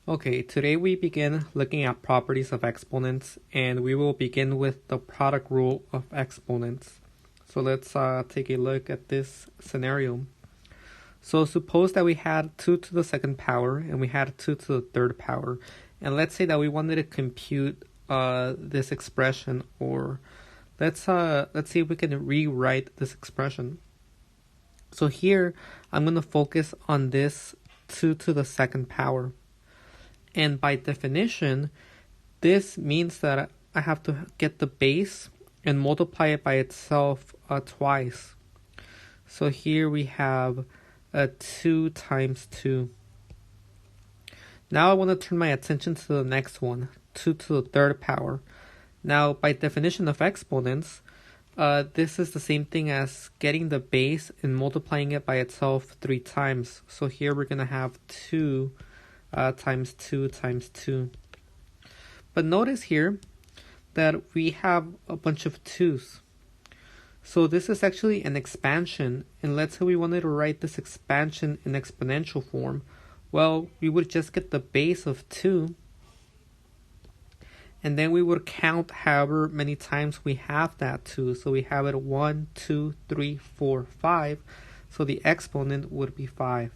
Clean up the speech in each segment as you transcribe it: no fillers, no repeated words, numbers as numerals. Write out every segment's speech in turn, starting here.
Okay, today we begin looking at properties of exponents, and we will begin with the product rule of exponents. So let's take a look at this scenario. So suppose that we had 2 to the second power and we had 2 to the third power, and let's say that we wanted to compute this expression, or let's see if we can rewrite this expression. So here I'm going to focus on this 2 to the second power. And by definition, this means that I have to get the base and multiply it by itself twice. So here we have 2 times 2. Now I want to turn my attention to the next one, 2 to the third power. Now, by definition of exponents, this is the same thing as getting the base and multiplying it by itself 3 times. So here we're going to have 2 times 2 times 2. But notice here that we have a bunch of 2's. So this is actually an expansion, and let's say we wanted to write this expansion in exponential form. Well, we would just get the base of 2, and then we would count however many times we have that 2. So we have it 1, 2, 3, 4, 5. So the exponent would be 5.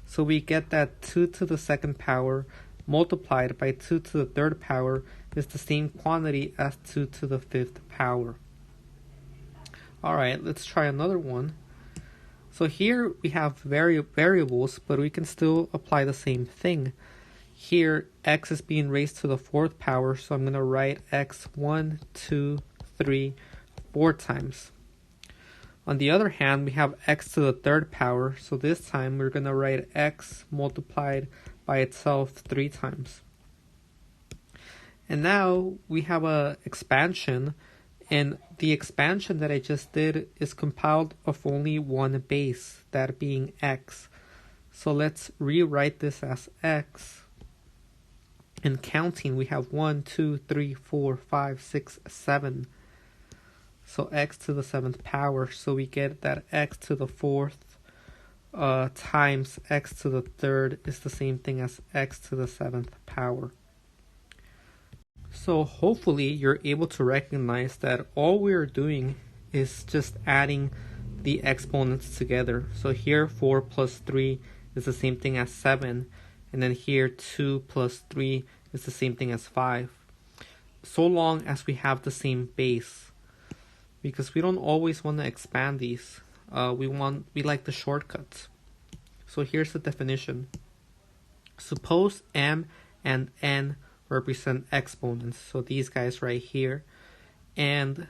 So we get that 2 to the second power multiplied by 2 to the third power is the same quantity as 2 to the fifth power. Alright, let's try another one. So here we have variables, but we can still apply the same thing. Here, x is being raised to the fourth power, so I'm going to write x 1, 2, 3, 4 times. On the other hand, we have x to the third power, so this time we're going to write x multiplied by itself 3 times. And now we have an expansion, and the expansion that I just did is compiled of only one base, that being x. So let's rewrite this as x. In counting, we have 1, 2, 3, 4, 5, 6, 7. So x to the 7th power, so we get that x to the 4th times x to the 3rd is the same thing as x to the 7th power. So hopefully you're able to recognize that all we're doing is just adding the exponents together. So here 4 plus 3 is the same thing as 7, and then here 2 plus 3 is the same thing as 5. So long as we have the same base. Because we don't always want to expand these. We like the shortcuts. So here's the definition. Suppose m and n represent exponents, so these guys right here. And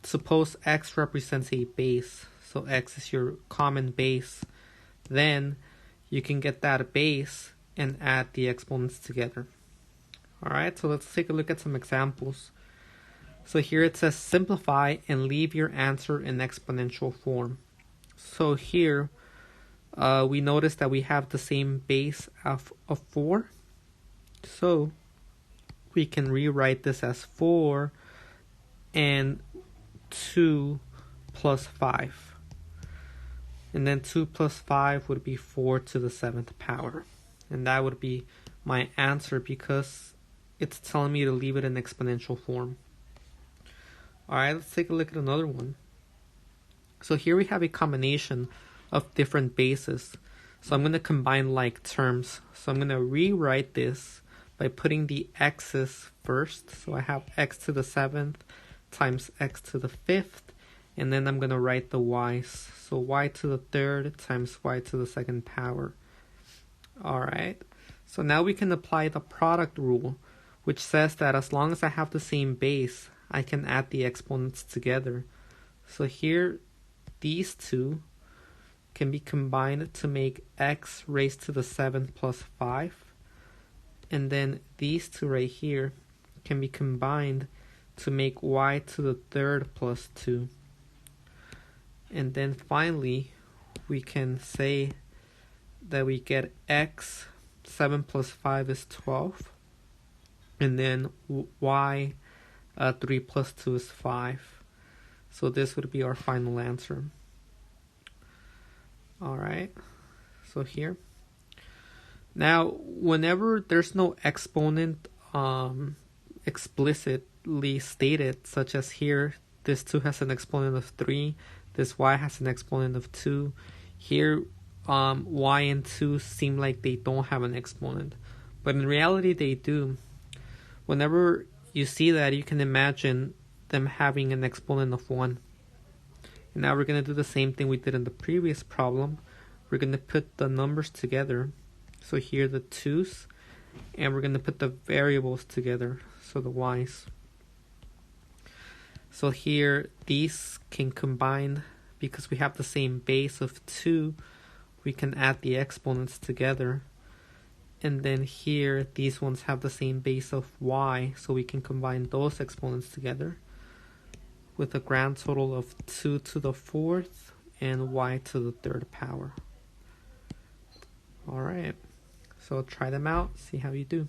suppose x represents a base, so x is your common base. Then you can get that base and add the exponents together. Alright, so let's take a look at some examples. So here it says simplify and leave your answer in exponential form. So here we notice that we have the same base of 4. So we can rewrite this as 4 and 2 plus 5. And then 2 plus 5 would be 4 to the 7th power. And that would be my answer because it's telling me to leave it in exponential form. Alright, let's take a look at another one. So here we have a combination of different bases. So I'm going to combine like terms. So I'm going to rewrite this by putting the x's first. So I have x to the 7th times x to the 5th. And then I'm going to write the y's. So y to the 3rd times y to the 2nd power. Alright, so now we can apply the product rule, which says that as long as I have the same base, I can add the exponents together. So here, these two can be combined to make x raised to the 7th plus 5. And then these two right here can be combined to make y to the 3rd plus 2. And then finally, we can say that we get x, 7 plus 5 is 12. And then y, 3 plus 2 is 5. So this would be our final answer. Alright, so here. Now, whenever there's no exponent explicitly stated, such as here, this 2 has an exponent of 3, this y has an exponent of 2. Here, y and 2 seem like they don't have an exponent, but in reality they do. Whenever you see that, you can imagine them having an exponent of 1. And now we're going to do the same thing we did in the previous problem. We're going to put the numbers together. So here the 2's, and we're going to put the variables together, so the y's. So here these can combine because we have the same base of 2. We can add the exponents together. And then here these ones have the same base of y, so we can combine those exponents together with a grand total of 2 to the 4th and y to the 3rd power. Alright, so try them out, see how you do.